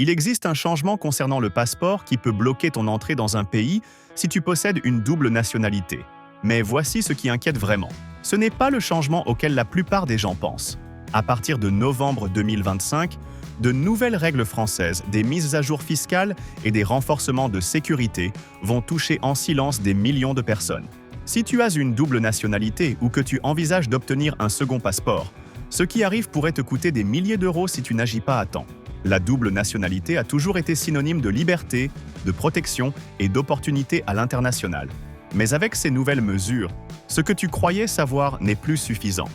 Il existe un changement concernant le passeport qui peut bloquer ton entrée dans un pays si tu possèdes une double nationalité. Mais voici ce qui inquiète vraiment. Ce n'est pas le changement auquel la plupart des gens pensent. À partir de novembre 2025, de nouvelles règles françaises, des mises à jour fiscales et des renforcements de sécurité vont toucher en silence des millions de personnes. Si tu as une double nationalité ou que tu envisages d'obtenir un second passeport, ce qui arrive pourrait te coûter des milliers d'euros si tu n'agis pas à temps. La double nationalité a toujours été synonyme de liberté, de protection et d'opportunité à l'international. Mais avec ces nouvelles mesures, ce que tu croyais savoir n'est plus suffisant.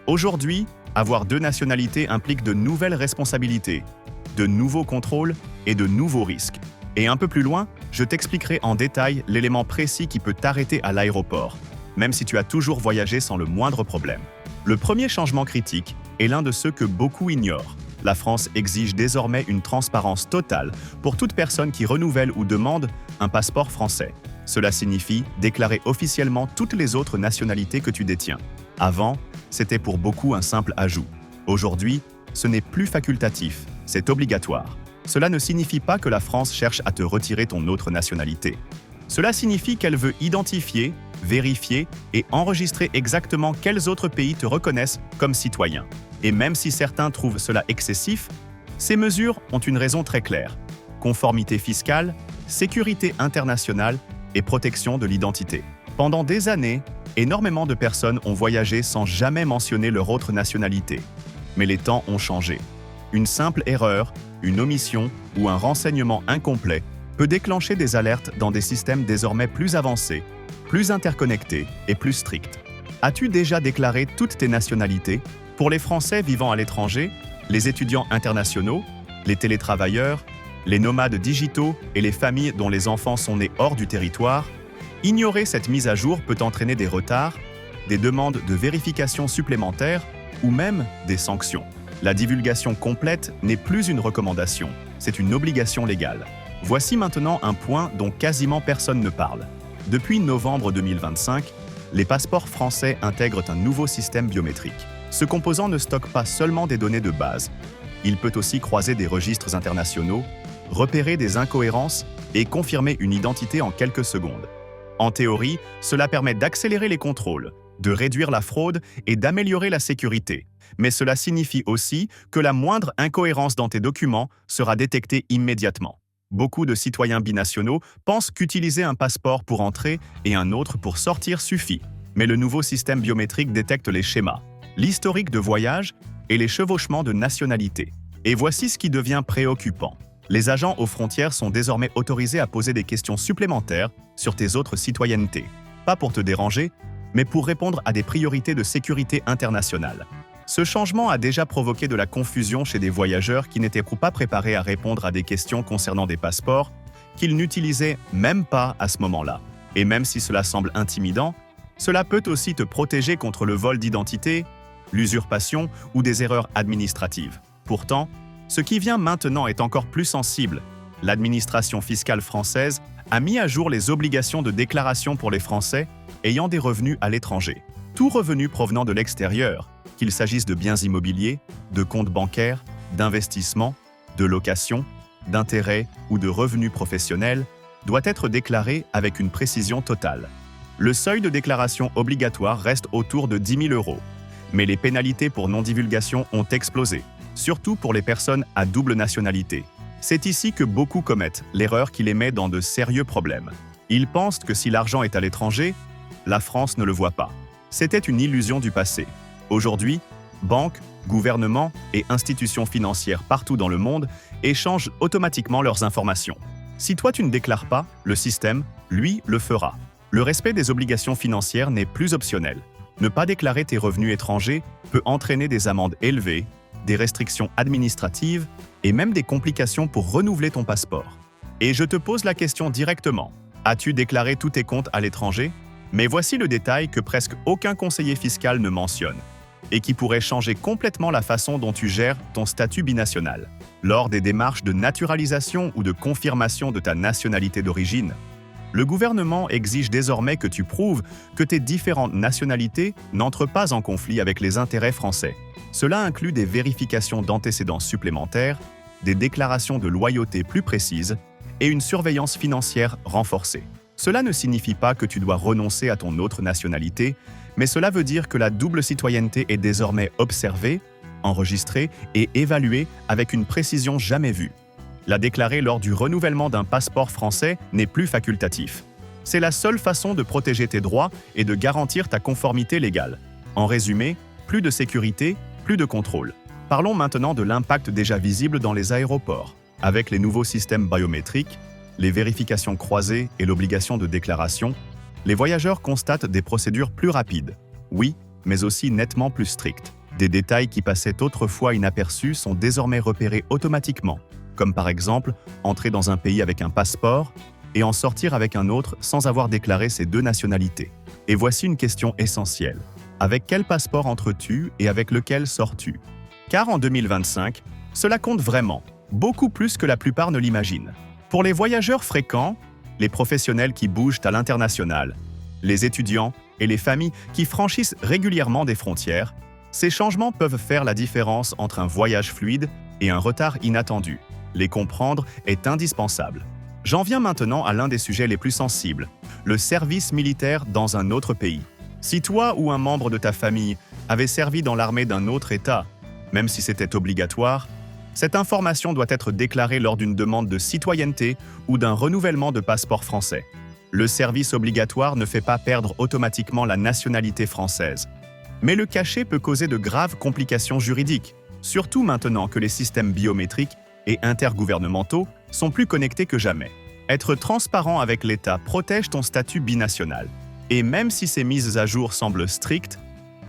Aujourd'hui, avoir deux nationalités implique de nouvelles responsabilités, de nouveaux contrôles et de nouveaux risques. Et un peu plus loin, je t'expliquerai en détail l'élément précis qui peut t'arrêter à l'aéroport, même si tu as toujours voyagé sans le moindre problème. Le premier changement critique est l'un de ceux que beaucoup ignorent. La France exige désormais une transparence totale pour toute personne qui renouvelle ou demande un passeport français. Cela signifie déclarer officiellement toutes les autres nationalités que tu détiens. Avant, c'était pour beaucoup un simple ajout. Aujourd'hui, ce n'est plus facultatif, c'est obligatoire. Cela ne signifie pas que la France cherche à te retirer ton autre nationalité. Cela signifie qu'elle veut identifier, vérifier et enregistrer exactement quels autres pays te reconnaissent comme citoyen. Et même si certains trouvent cela excessif, ces mesures ont une raison très claire. Conformité fiscale, sécurité internationale et protection de l'identité. Pendant des années, énormément de personnes ont voyagé sans jamais mentionner leur autre nationalité. Mais les temps ont changé. Une simple erreur, une omission ou un renseignement incomplet peut déclencher des alertes dans des systèmes désormais plus avancés, plus interconnectés et plus stricts. As-tu déjà déclaré toutes tes nationalités? Pour les Français vivant à l'étranger, les étudiants internationaux, les télétravailleurs, les nomades digitaux et les familles dont les enfants sont nés hors du territoire, ignorer cette mise à jour peut entraîner des retards, des demandes de vérification supplémentaires ou même des sanctions. La divulgation complète n'est plus une recommandation, c'est une obligation légale. Voici maintenant un point dont quasiment personne ne parle. Depuis novembre 2025, les passeports français intègrent un nouveau système biométrique. Ce composant ne stocke pas seulement des données de base. Il peut aussi croiser des registres internationaux, repérer des incohérences et confirmer une identité en quelques secondes. En théorie, cela permet d'accélérer les contrôles, de réduire la fraude et d'améliorer la sécurité. Mais cela signifie aussi que la moindre incohérence dans tes documents sera détectée immédiatement. Beaucoup de citoyens binationaux pensent qu'utiliser un passeport pour entrer et un autre pour sortir suffit. Mais le nouveau système biométrique détecte les schémas, l'historique de voyage et les chevauchements de nationalité. Et voici ce qui devient préoccupant. Les agents aux frontières sont désormais autorisés à poser des questions supplémentaires sur tes autres citoyennetés. Pas pour te déranger, mais pour répondre à des priorités de sécurité internationale. Ce changement a déjà provoqué de la confusion chez des voyageurs qui n'étaient pas préparés à répondre à des questions concernant des passeports qu'ils n'utilisaient même pas à ce moment-là. Et même si cela semble intimidant, cela peut aussi te protéger contre le vol d'identité, l'usurpation ou des erreurs administratives. Pourtant, ce qui vient maintenant est encore plus sensible. L'administration fiscale française a mis à jour les obligations de déclaration pour les Français ayant des revenus à l'étranger. Tout revenu provenant de l'extérieur, qu'il s'agisse de biens immobiliers, de comptes bancaires, d'investissements, de locations, d'intérêts ou de revenus professionnels, doit être déclaré avec une précision totale. Le seuil de déclaration obligatoire reste autour de 10 000 €, mais les pénalités pour non-divulgation ont explosé, surtout pour les personnes à double nationalité. C'est ici que beaucoup commettent l'erreur qui les met dans de sérieux problèmes. Ils pensent que si l'argent est à l'étranger, la France ne le voit pas. C'était une illusion du passé. Aujourd'hui, banques, gouvernements et institutions financières partout dans le monde échangent automatiquement leurs informations. Si toi tu ne déclares pas, le système, lui, le fera. Le respect des obligations financières n'est plus optionnel. Ne pas déclarer tes revenus étrangers peut entraîner des amendes élevées, des restrictions administratives et même des complications pour renouveler ton passeport. Et je te pose la question directement. As-tu déclaré tous tes comptes à l'étranger? Mais voici le détail que presque aucun conseiller fiscal ne mentionne et qui pourrait changer complètement la façon dont tu gères ton statut binational. Lors des démarches de naturalisation ou de confirmation de ta nationalité d'origine, le gouvernement exige désormais que tu prouves que tes différentes nationalités n'entrent pas en conflit avec les intérêts français. Cela inclut des vérifications d'antécédents supplémentaires, des déclarations de loyauté plus précises et une surveillance financière renforcée. Cela ne signifie pas que tu dois renoncer à ton autre nationalité, mais cela veut dire que la double citoyenneté est désormais observée, enregistrée et évaluée avec une précision jamais vue. La déclarer lors du renouvellement d'un passeport français n'est plus facultatif. C'est la seule façon de protéger tes droits et de garantir ta conformité légale. En résumé, plus de sécurité, plus de contrôle. Parlons maintenant de l'impact déjà visible dans les aéroports. Avec les nouveaux systèmes biométriques, les vérifications croisées et l'obligation de déclaration, les voyageurs constatent des procédures plus rapides. Oui, mais aussi nettement plus strictes. Des détails qui passaient autrefois inaperçus sont désormais repérés automatiquement, comme par exemple entrer dans un pays avec un passeport et en sortir avec un autre sans avoir déclaré ses deux nationalités. Et voici une question essentielle. Avec quel passeport entres-tu et avec lequel sors-tu? Car en 2025, cela compte vraiment, beaucoup plus que la plupart ne l'imaginent. Pour les voyageurs fréquents, les professionnels qui bougent à l'international, les étudiants et les familles qui franchissent régulièrement des frontières, ces changements peuvent faire la différence entre un voyage fluide et un retard inattendu. Les comprendre est indispensable. J'en viens maintenant à l'un des sujets les plus sensibles, le service militaire dans un autre pays. Si toi ou un membre de ta famille avait servi dans l'armée d'un autre État, même si c'était obligatoire, cette information doit être déclarée lors d'une demande de citoyenneté ou d'un renouvellement de passeport français. Le service obligatoire ne fait pas perdre automatiquement la nationalité française. Mais le cacher peut causer de graves complications juridiques, surtout maintenant que les systèmes biométriques et intergouvernementaux sont plus connectés que jamais. Être transparent avec l'État protège ton statut binational. Et même si ces mises à jour semblent strictes,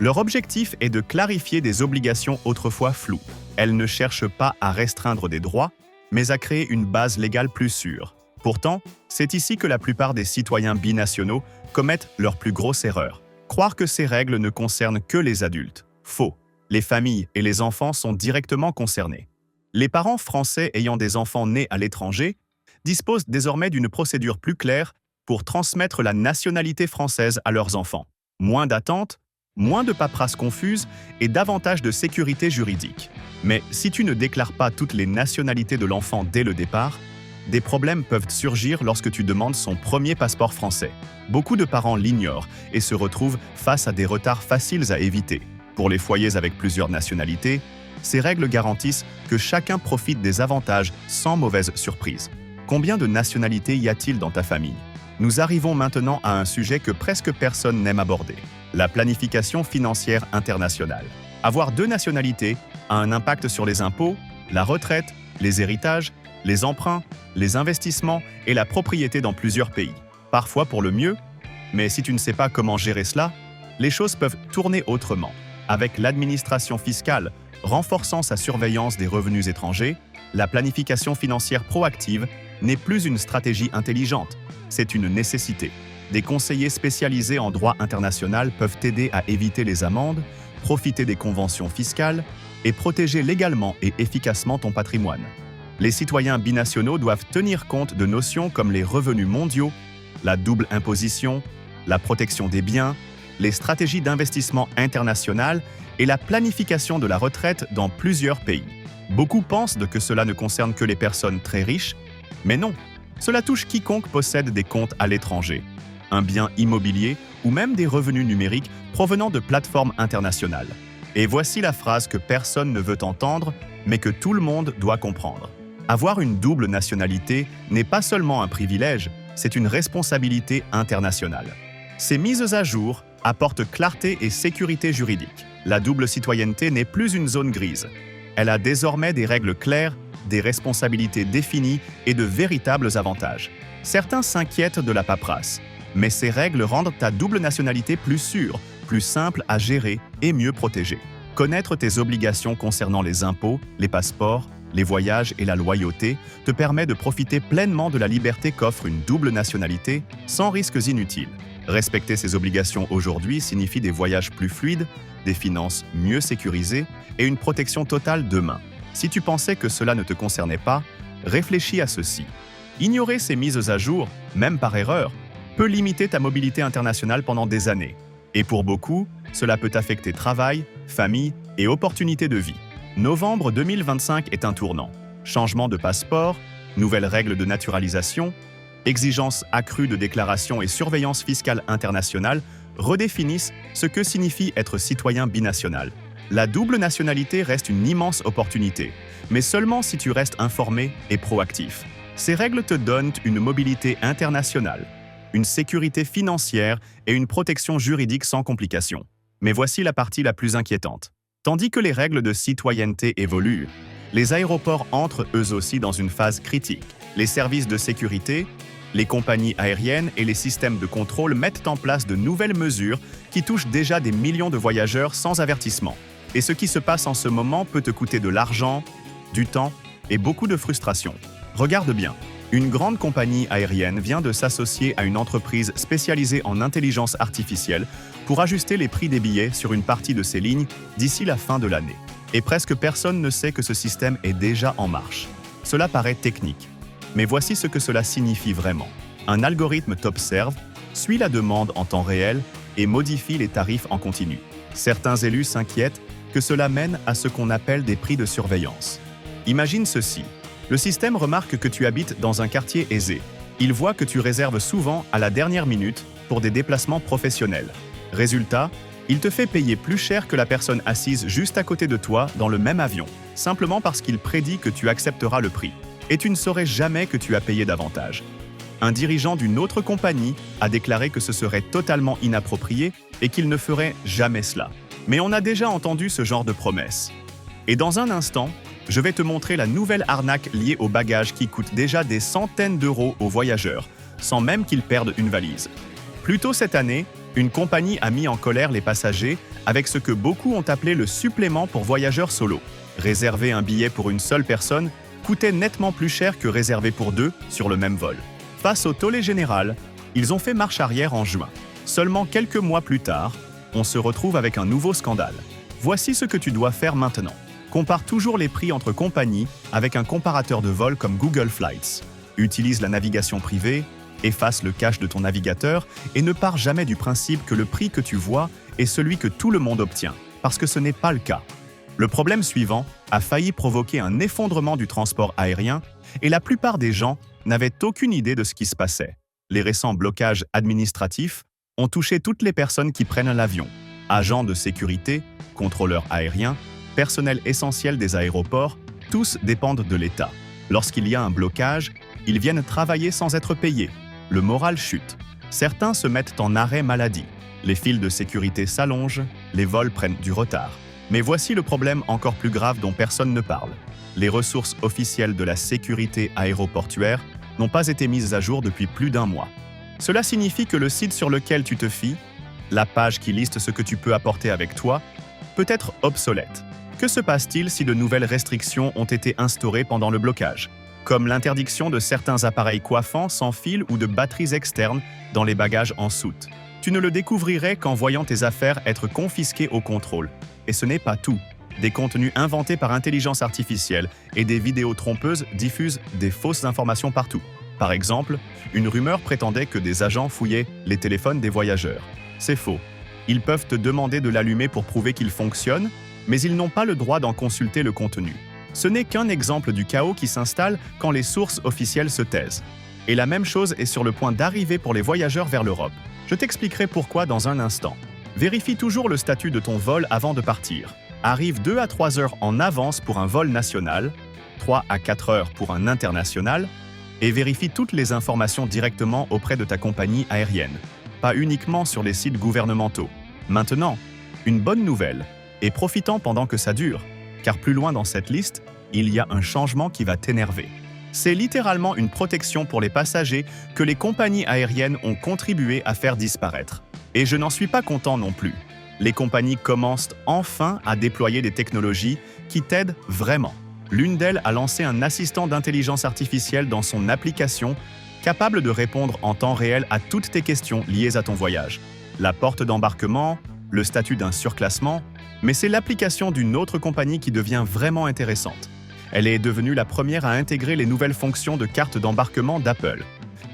leur objectif est de clarifier des obligations autrefois floues. Elles ne cherchent pas à restreindre des droits, mais à créer une base légale plus sûre. Pourtant, c'est ici que la plupart des citoyens binationaux commettent leur plus grosse erreur. Croire que ces règles ne concernent que les adultes. Faux. Les familles et les enfants sont directement concernés. Les parents français ayant des enfants nés à l'étranger disposent désormais d'une procédure plus claire pour transmettre la nationalité française à leurs enfants. Moins d'attentes, moins de paperasse confuse et davantage de sécurité juridique. Mais si tu ne déclares pas toutes les nationalités de l'enfant dès le départ, des problèmes peuvent surgir lorsque tu demandes son premier passeport français. Beaucoup de parents l'ignorent et se retrouvent face à des retards faciles à éviter. Pour les foyers avec plusieurs nationalités, ces règles garantissent que chacun profite des avantages sans mauvaise surprise. Combien de nationalités y a-t-il dans ta famille? Nous arrivons maintenant à un sujet que presque personne n'aime aborder, la planification financière internationale. Avoir deux nationalités a un impact sur les impôts, la retraite, les héritages, les emprunts, les investissements et la propriété dans plusieurs pays. Parfois pour le mieux, mais si tu ne sais pas comment gérer cela, les choses peuvent tourner autrement. Avec l'administration fiscale renforçant sa surveillance des revenus étrangers, la planification financière proactive n'est plus une stratégie intelligente, c'est une nécessité. Des conseillers spécialisés en droit international peuvent t'aider à éviter les amendes, profiter des conventions fiscales et protéger légalement et efficacement ton patrimoine. Les citoyens binationaux doivent tenir compte de notions comme les revenus mondiaux, la double imposition, la protection des biens, les stratégies d'investissement internationales et la planification de la retraite dans plusieurs pays. Beaucoup pensent que cela ne concerne que les personnes très riches, mais non, cela touche quiconque possède des comptes à l'étranger, un bien immobilier ou même des revenus numériques provenant de plateformes internationales. Et voici la phrase que personne ne veut entendre, mais que tout le monde doit comprendre. Avoir une double nationalité n'est pas seulement un privilège, c'est une responsabilité internationale. Ces mises à jour apportent clarté et sécurité juridique. La double citoyenneté n'est plus une zone grise. Elle a désormais des règles claires, des responsabilités définies et de véritables avantages. Certains s'inquiètent de la paperasse, mais ces règles rendent ta double nationalité plus sûre, plus simple à gérer et mieux protégée. Connaître tes obligations concernant les impôts, les passeports, les voyages et la loyauté te permet de profiter pleinement de la liberté qu'offre une double nationalité sans risques inutiles. Respecter ces obligations aujourd'hui signifie des voyages plus fluides, des finances mieux sécurisées et une protection totale demain. Si tu pensais que cela ne te concernait pas, réfléchis à ceci. Ignorer ces mises à jour, même par erreur, peut limiter ta mobilité internationale pendant des années. Et pour beaucoup, cela peut affecter travail, famille et opportunités de vie. Novembre 2025 est un tournant. Changement de passeport, nouvelles règles de naturalisation, exigences accrues de déclaration et surveillance fiscale internationale redéfinissent ce que signifie être citoyen binational. La double nationalité reste une immense opportunité, mais seulement si tu restes informé et proactif. Ces règles te donnent une mobilité internationale, une sécurité financière et une protection juridique sans complications. Mais voici la partie la plus inquiétante. Tandis que les règles de citoyenneté évoluent, les aéroports entrent eux aussi dans une phase critique. Les services de sécurité, les compagnies aériennes et les systèmes de contrôle mettent en place de nouvelles mesures qui touchent déjà des millions de voyageurs sans avertissement. Et ce qui se passe en ce moment peut te coûter de l'argent, du temps et beaucoup de frustration. Regarde bien. Une grande compagnie aérienne vient de s'associer à une entreprise spécialisée en intelligence artificielle pour ajuster les prix des billets sur une partie de ses lignes d'ici la fin de l'année. Et presque personne ne sait que ce système est déjà en marche. Cela paraît technique, mais voici ce que cela signifie vraiment. Un algorithme t'observe, suit la demande en temps réel et modifie les tarifs en continu. Certains élus s'inquiètent que cela mène à ce qu'on appelle des prix de surveillance. Imagine ceci. Le système remarque que tu habites dans un quartier aisé. Il voit que tu réserves souvent à la dernière minute pour des déplacements professionnels. Résultat, il te fait payer plus cher que la personne assise juste à côté de toi dans le même avion, simplement parce qu'il prédit que tu accepteras le prix. Et tu ne saurais jamais que tu as payé davantage. Un dirigeant d'une autre compagnie a déclaré que ce serait totalement inapproprié et qu'il ne ferait jamais cela. Mais on a déjà entendu ce genre de promesses. Et dans un instant, je vais te montrer la nouvelle arnaque liée aux bagages qui coûte déjà des centaines d'euros aux voyageurs, sans même qu'ils perdent une valise. Plus tôt cette année, une compagnie a mis en colère les passagers avec ce que beaucoup ont appelé le supplément pour voyageurs solo. Réserver un billet pour une seule personne coûtait nettement plus cher que réserver pour deux sur le même vol. Face au tollé général, ils ont fait marche arrière en juin. Seulement quelques mois plus tard, on se retrouve avec un nouveau scandale. Voici ce que tu dois faire maintenant. Compare toujours les prix entre compagnies avec un comparateur de vol comme Google Flights. Utilise la navigation privée, efface le cache de ton navigateur et ne pars jamais du principe que le prix que tu vois est celui que tout le monde obtient, parce que ce n'est pas le cas. Le problème suivant a failli provoquer un effondrement du transport aérien et la plupart des gens n'avaient aucune idée de ce qui se passait. Les récents blocages administratifs ont touché toutes les personnes qui prennent l'avion. Agents de sécurité, contrôleurs aériens, personnel essentiel des aéroports, tous dépendent de l'État. Lorsqu'il y a un blocage, ils viennent travailler sans être payés. Le moral chute. Certains se mettent en arrêt maladie. Les files de sécurité s'allongent, les vols prennent du retard. Mais voici le problème encore plus grave dont personne ne parle. Les ressources officielles de la sécurité aéroportuaire n'ont pas été mises à jour depuis plus d'un mois. Cela signifie que le site sur lequel tu te fies, la page qui liste ce que tu peux apporter avec toi, peut être obsolète. Que se passe-t-il si de nouvelles restrictions ont été instaurées pendant le blocage, comme l'interdiction de certains appareils coiffants sans fil ou de batteries externes dans les bagages en soute? Tu ne le découvrirais qu'en voyant tes affaires être confisquées au contrôle. Et ce n'est pas tout. Des contenus inventés par intelligence artificielle et des vidéos trompeuses diffusent des fausses informations partout. Par exemple, une rumeur prétendait que des agents fouillaient les téléphones des voyageurs. C'est faux. Ils peuvent te demander de l'allumer pour prouver qu'il fonctionne, mais ils n'ont pas le droit d'en consulter le contenu. Ce n'est qu'un exemple du chaos qui s'installe quand les sources officielles se taisent. Et la même chose est sur le point d'arriver pour les voyageurs vers l'Europe. Je t'expliquerai pourquoi dans un instant. Vérifie toujours le statut de ton vol avant de partir. Arrive 2 à 3 heures en avance pour un vol national, 3 à 4 heures pour un international, et vérifie toutes les informations directement auprès de ta compagnie aérienne, pas uniquement sur les sites gouvernementaux. Maintenant, une bonne nouvelle, et profitant pendant que ça dure, car plus loin dans cette liste, il y a un changement qui va t'énerver. C'est littéralement une protection pour les passagers que les compagnies aériennes ont contribué à faire disparaître. Et je n'en suis pas content non plus. Les compagnies commencent enfin à déployer des technologies qui t'aident vraiment. L'une d'elles a lancé un assistant d'intelligence artificielle dans son application, capable de répondre en temps réel à toutes tes questions liées à ton voyage. La porte d'embarquement, le statut d'un surclassement, mais c'est l'application d'une autre compagnie qui devient vraiment intéressante. Elle est devenue la première à intégrer les nouvelles fonctions de carte d'embarquement d'Apple.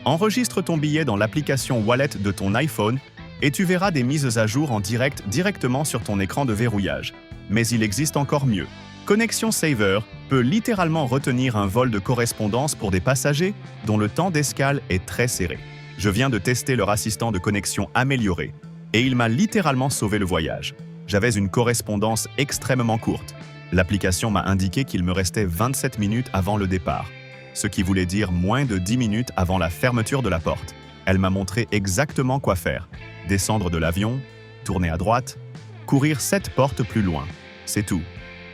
Enregistre ton billet dans l'application Wallet de ton iPhone et tu verras des mises à jour en direct directement sur ton écran de verrouillage. Mais il existe encore mieux. Connexion Saver, peux littéralement retenir un vol de correspondance pour des passagers dont le temps d'escale est très serré. Je viens de tester leur assistant de connexion amélioré et il m'a littéralement sauvé le voyage. J'avais une correspondance extrêmement courte. L'application m'a indiqué qu'il me restait 27 minutes avant le départ, ce qui voulait dire moins de 10 minutes avant la fermeture de la porte. Elle m'a montré exactement quoi faire. Descendre de l'avion, tourner à droite, courir 7 portes plus loin. C'est tout.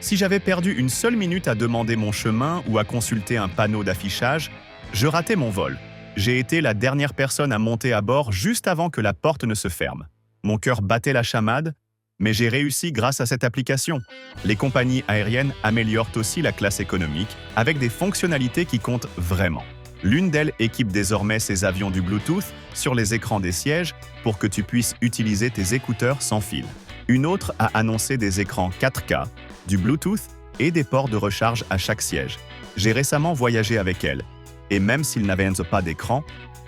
Si j'avais perdu une seule minute à demander mon chemin ou à consulter un panneau d'affichage, je ratais mon vol. J'ai été la dernière personne à monter à bord juste avant que la porte ne se ferme. Mon cœur battait la chamade, mais j'ai réussi grâce à cette application. Les compagnies aériennes améliorent aussi la classe économique avec des fonctionnalités qui comptent vraiment. L'une d'elles équipe désormais ses avions du Bluetooth sur les écrans des sièges pour que tu puisses utiliser tes écouteurs sans fil. Une autre a annoncé des écrans 4K, du Bluetooth et des ports de recharge à chaque siège. J'ai récemment voyagé avec elle, et même s'ils n'avaient pas d'écran,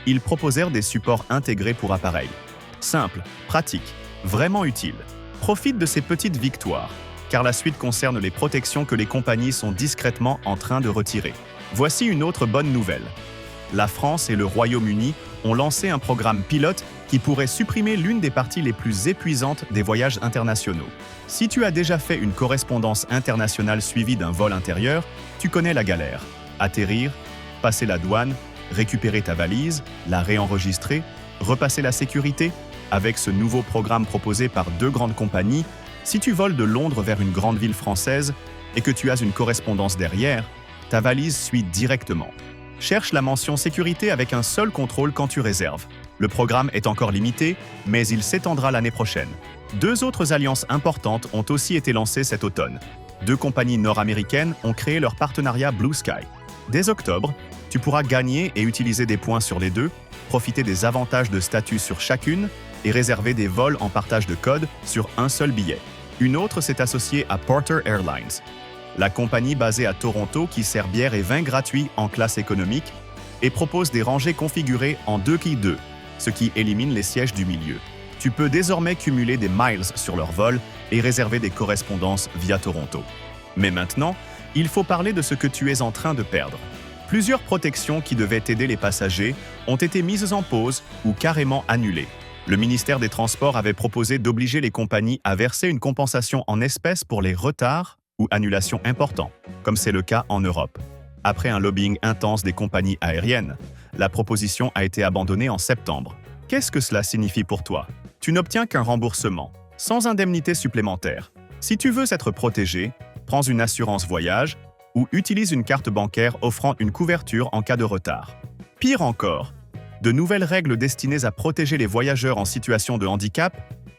ils proposèrent des supports intégrés pour appareils. Simple, pratique, vraiment utile. Profite de ces petites victoires, car la suite concerne les protections que les compagnies sont discrètement en train de retirer. Voici une autre bonne nouvelle. La France et le Royaume-Uni ont lancé un programme pilote qui pourrait supprimer l'une des parties les plus épuisantes des voyages internationaux. Si tu as déjà fait une correspondance internationale suivie d'un vol intérieur, tu connais la galère. Atterrir, passer la douane, récupérer ta valise, la réenregistrer, repasser la sécurité. Avec ce nouveau programme proposé par 2 grandes compagnies, si tu voles de Londres vers une grande ville française et que tu as une correspondance derrière, ta valise suit directement. Cherche la mention sécurité avec un seul contrôle quand tu réserves. Le programme est encore limité, mais il s'étendra l'année prochaine. 2 autres alliances importantes ont aussi été lancées cet automne. 2 compagnies nord-américaines ont créé leur partenariat Blue Sky. Dès octobre, tu pourras gagner et utiliser des points sur les 2, profiter des avantages de statut sur chacune et réserver des vols en partage de code sur un seul billet. Une autre s'est associée à Porter Airlines, la compagnie basée à Toronto qui sert bière et vin gratuits en classe économique et propose des rangées configurées en 2x2, ce qui élimine les sièges du milieu. Tu peux désormais cumuler des miles sur leur vol et réserver des correspondances via Toronto. Mais maintenant, il faut parler de ce que tu es en train de perdre. Plusieurs protections qui devaient aider les passagers ont été mises en pause ou carrément annulées. Le ministère des Transports avait proposé d'obliger les compagnies à verser une compensation en espèces pour les retards ou annulations importants, comme c'est le cas en Europe. Après un lobbying intense des compagnies aériennes, la proposition a été abandonnée en septembre. Qu'est-ce que cela signifie pour toi? Tu n'obtiens qu'un remboursement, sans indemnité supplémentaire. Si tu veux être protégé, prends une assurance voyage ou utilise une carte bancaire offrant une couverture en cas de retard. Pire encore, de nouvelles règles destinées à protéger les voyageurs en situation de handicap,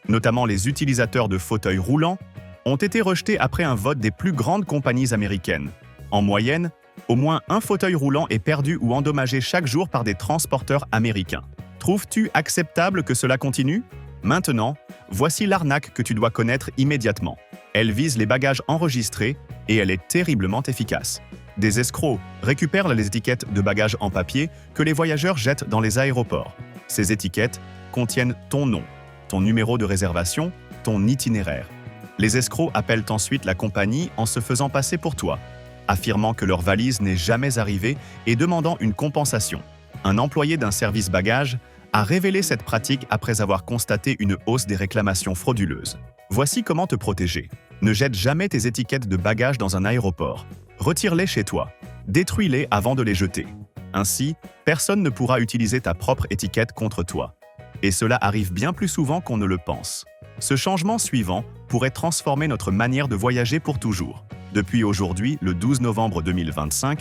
notamment les utilisateurs de fauteuils roulants, ont été rejetées après un vote des plus grandes compagnies américaines. En moyenne, au moins un fauteuil roulant est perdu ou endommagé chaque jour par des transporteurs américains. Trouves-tu acceptable que cela continue? Maintenant, voici l'arnaque que tu dois connaître immédiatement. Elle vise les bagages enregistrés et elle est terriblement efficace. Des escrocs récupèrent les étiquettes de bagages en papier que les voyageurs jettent dans les aéroports. Ces étiquettes contiennent ton nom, ton numéro de réservation, ton itinéraire. Les escrocs appellent ensuite la compagnie en se faisant passer pour toi, affirmant que leur valise n'est jamais arrivée et demandant une compensation. Un employé d'un service bagages a révélé cette pratique après avoir constaté une hausse des réclamations frauduleuses. Voici comment te protéger. Ne jette jamais tes étiquettes de bagages dans un aéroport. Retire-les chez toi. Détruis-les avant de les jeter. Ainsi, personne ne pourra utiliser ta propre étiquette contre toi. Et cela arrive bien plus souvent qu'on ne le pense. Ce changement suivant pourrait transformer notre manière de voyager pour toujours. Depuis aujourd'hui, le 12 novembre 2025,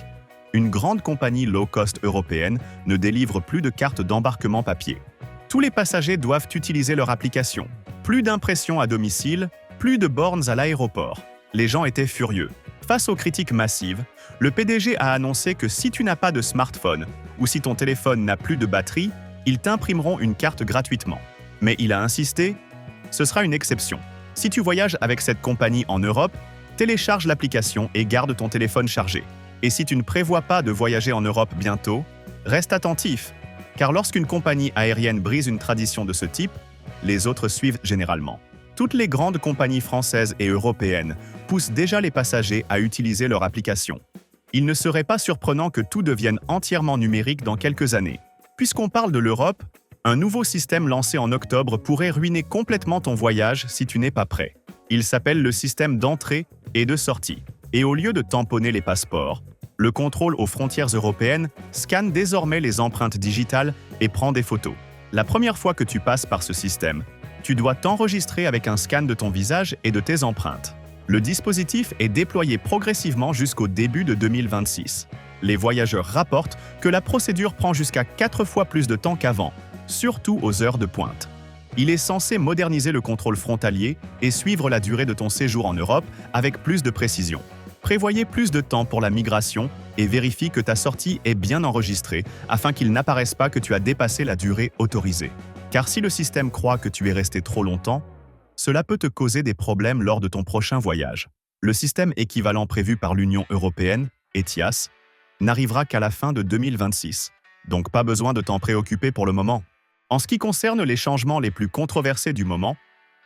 une grande compagnie low-cost européenne ne délivre plus de cartes d'embarquement papier. Tous les passagers doivent utiliser leur application. Plus d'impressions à domicile, plus de bornes à l'aéroport. Les gens étaient furieux. Face aux critiques massives, le PDG a annoncé que si tu n'as pas de smartphone ou si ton téléphone n'a plus de batterie, ils t'imprimeront une carte gratuitement. Mais il a insisté, ce sera une exception. Si tu voyages avec cette compagnie en Europe, télécharge l'application et garde ton téléphone chargé. Et si tu ne prévois pas de voyager en Europe bientôt, reste attentif, car lorsqu'une compagnie aérienne brise une tradition de ce type, les autres suivent généralement. Toutes les grandes compagnies françaises et européennes poussent déjà les passagers à utiliser leur application. Il ne serait pas surprenant que tout devienne entièrement numérique dans quelques années. Puisqu'on parle de l'Europe, un nouveau système lancé en octobre pourrait ruiner complètement ton voyage si tu n'es pas prêt. Il s'appelle le système d'entrée et de sortie. Et au lieu de tamponner les passeports, le contrôle aux frontières européennes scanne désormais les empreintes digitales et prend des photos. La première fois que tu passes par ce système, tu dois t'enregistrer avec un scan de ton visage et de tes empreintes. Le dispositif est déployé progressivement jusqu'au début de 2026. Les voyageurs rapportent que la procédure prend jusqu'à 4 fois plus de temps qu'avant, surtout aux heures de pointe. Il est censé moderniser le contrôle frontalier et suivre la durée de ton séjour en Europe avec plus de précision. Prévoyez plus de temps pour la migration et vérifie que ta sortie est bien enregistrée afin qu'il n'apparaisse pas que tu as dépassé la durée autorisée. Car si le système croit que tu es resté trop longtemps, cela peut te causer des problèmes lors de ton prochain voyage. Le système équivalent prévu par l'Union européenne, ETIAS, n'arrivera qu'à la fin de 2026, donc pas besoin de t'en préoccuper pour le moment. En ce qui concerne les changements les plus controversés du moment,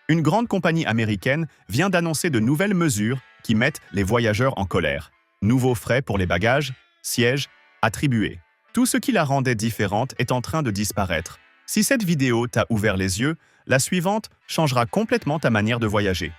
une grande compagnie américaine vient d'annoncer de nouvelles mesures qui mettent les voyageurs en colère. Nouveaux frais pour les bagages, sièges, attribués. Tout ce qui la rendait différente est en train de disparaître. Si cette vidéo t'a ouvert les yeux, la suivante changera complètement ta manière de voyager.